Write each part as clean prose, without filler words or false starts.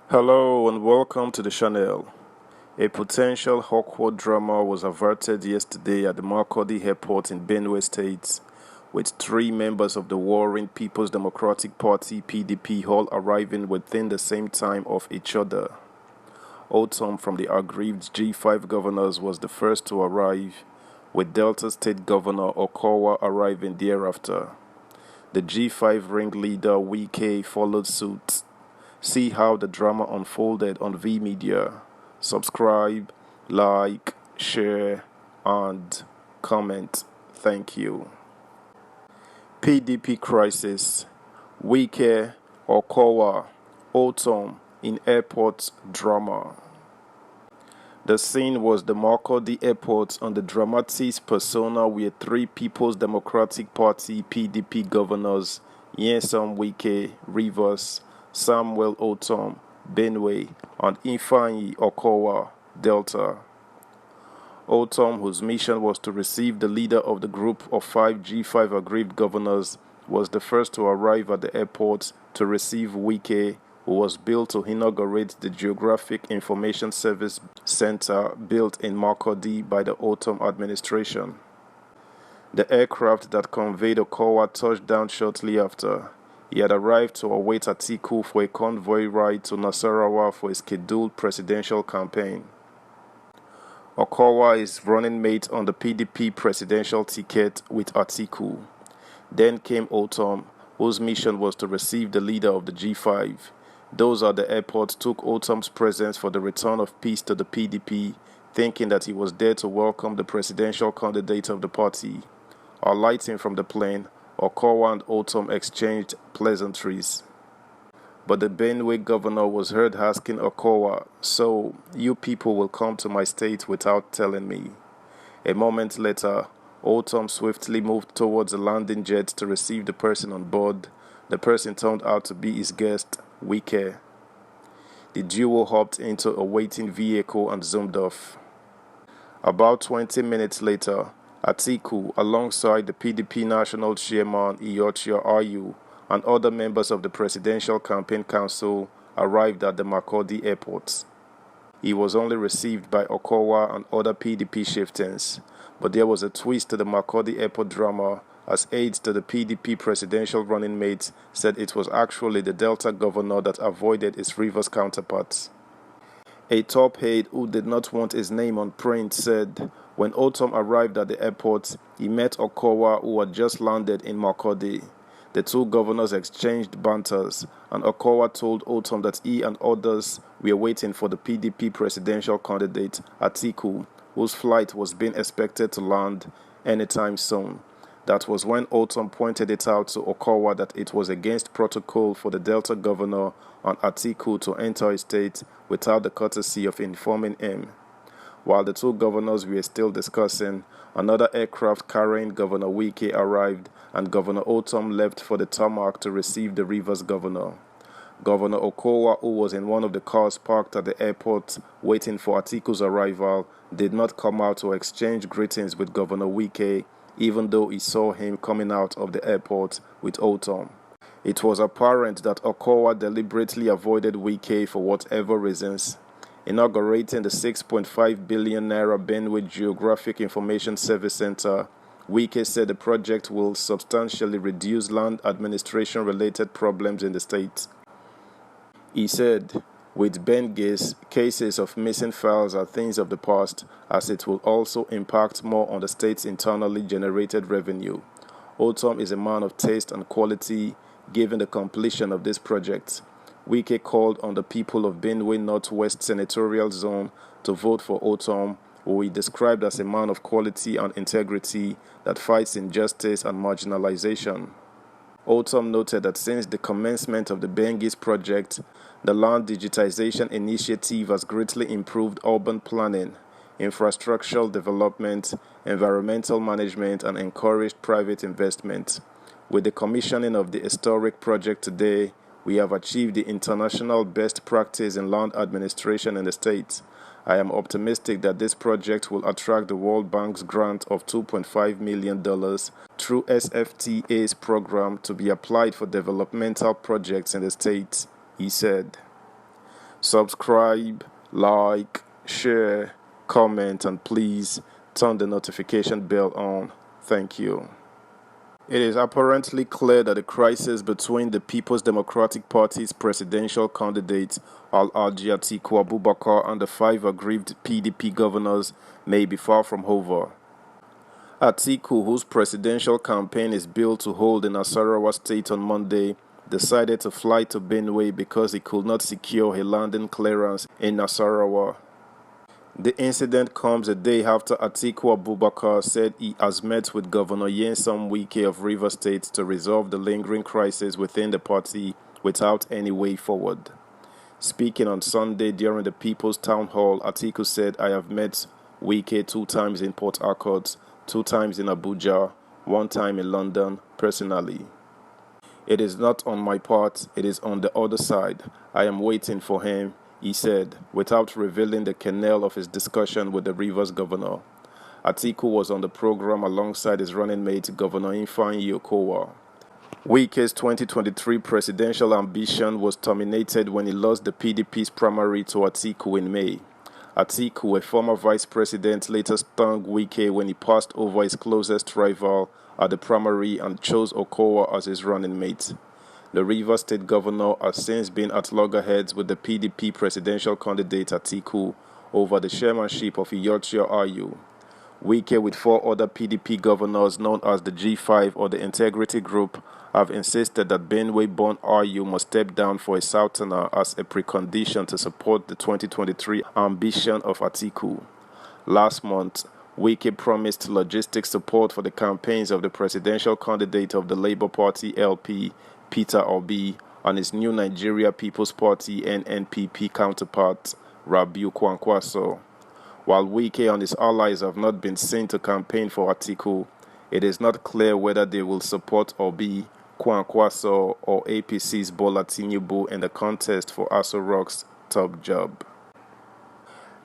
Hello and welcome to the channel. A potential awkward drama was averted yesterday at the Makurdi airport in Benue State, with three members of the warring People's Democratic Party (PDP) all arriving within the same time of each other. Otom from the aggrieved G5 governors was the first to arrive, with Delta State Governor Okowa arriving thereafter. The G5 ringleader Wike followed suit. See how the drama unfolded on V Media. Subscribe, like, share, and comment. Thank you. PDP crisis. Wike, Okowa, Otom in airport drama. The scene was the Makurdi airport on the dramatis persona where three People's Democratic Party (PDP) governors, Nyesom Wike, Rivers, Samuel Otom, Benue, and Ifeanyi Okowa, Delta. Otom, whose mission was to receive the leader of the group of 5 G5 aggrieved governors, was the first to arrive at the airport to receive Wike, who was billed to inaugurate the Geographic Information Service Center built in Makurdi by the Otom administration. The aircraft that conveyed Okowa touched down shortly after. He had arrived to await Atiku for a convoy ride to Nasarawa for a scheduled presidential campaign. Okowa is running mate on the PDP presidential ticket with Atiku. Then came Otom, whose mission was to receive the leader of the G5. Those at the airport took Otom's presence for the return of peace to the PDP, thinking that he was there to welcome the presidential candidate of the party. Alighting from the plane, Okowa and Otom exchanged pleasantries. But the Benue governor was heard asking Okowa, "So, you people will come to my state without telling me?" A moment later, Otom swiftly moved towards a landing jet to receive the person on board. The person turned out to be his guest, Wike. The duo hopped into a waiting vehicle and zoomed off. About 20 minutes later, Atiku, alongside the PDP National Chairman AYU and other members of the Presidential Campaign Council, arrived at the Makurdi airport. He was only received by Okowa and other PDP chieftains, but there was a twist to the Makurdi airport drama, as aides to the PDP presidential running mate said it was actually the Delta governor that avoided his Rivers counterparts. A top aide who did not want his name on print said when Otom arrived at the airport, he met Okowa, who had just landed in Makurdi. The two governors exchanged banters, and Okowa told Otom that he and others were waiting for the PDP presidential candidate, Atiku, whose flight was being expected to land anytime soon. That was when Otom pointed it out to Okowa that it was against protocol for the Delta governor and Atiku to enter his state without the courtesy of informing him. While the two governors were still discussing, another aircraft carrying Governor Wike arrived, and Governor Otom left for the tarmac to receive the Rivers governor. Governor Okowa, who was in one of the cars parked at the airport waiting for Atiku's arrival, did not come out to exchange greetings with Governor Wike, even though he saw him coming out of the airport with Otom. It was apparent that Okowa deliberately avoided Wike for whatever reasons. Inaugurating the 6.5 billion naira Benue Geographic Information Service Center, Wike said the project will substantially reduce land administration-related problems in the state. He said, with Bengue's, cases of missing files are things of the past, as it will also impact more on the state's internally generated revenue. Otom is a man of taste and quality, given the completion of this project. Wike called on the people of Benue Northwest Senatorial Zone to vote for Otom, who he described as a man of quality and integrity that fights injustice and marginalization. Otom noted that since the commencement of the Bengue's project, the Land Digitization Initiative has greatly improved urban planning, infrastructural development, environmental management, and encouraged private investment. With the commissioning of the historic project today, we have achieved the international best practice in land administration in the state. I am optimistic that this project will attract the World Bank's grant of $2.5 million through SFTA's program to be applied for developmental projects in the state, he said. Subscribe, like, share, comment, and please turn the notification bell on. Thank you. It is apparently clear that the crisis between the People's Democratic Party's presidential candidate Alhaji Atiku Abubakar and the 5 aggrieved PDP governors may be far from over. Atiku, whose presidential campaign is billed to hold in Nasarawa State on Monday, decided to fly to Benue because he could not secure a landing clearance in Nasarawa. The incident comes a day after Atiku Abubakar said he has met with Governor Nyesom Wike of Rivers State to resolve the lingering crisis within the party without any way forward. Speaking on Sunday during the People's Town Hall, Atiku said, "I have met Wike 2 times in Port Harcourt, 2 times in Abuja, 1 time in London, personally. It is not on my part, it is on the other side. I am waiting for him," he said, without revealing the kernel of his discussion with the Rivers governor. Atiku was on the program alongside his running mate, Governor Ifeanyi Okowa. Wike's 2023 presidential ambition was terminated when he lost the PDP's primary to Atiku in May. Atiku, a former vice president, later stung Wike when he passed over his closest rival at the primary and chose Okowa as his running mate. The Rivers State governor has since been at loggerheads with the PDP presidential candidate Atiku over the chairmanship of AYU. Wike, with 4 other PDP governors known as the G5 or the Integrity Group, have insisted that Benue-born AYU must step down for a Southerner as a precondition to support the 2023 ambition of Atiku. Last month, Wike promised logistic support for the campaigns of the presidential candidate of the Labour Party LP, Peter Obi, and his new Nigeria People's Party NNPP counterpart, Rabiu Kwankwaso. While Wike and his allies have not been seen to campaign for Atiku, it is not clear whether they will support Obi, Kwankwaso, or APC's Bola Tinubu in the contest for Aso Rock's top job.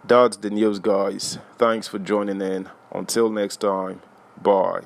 That's the news, guys. Thanks for joining in. Until next time, bye.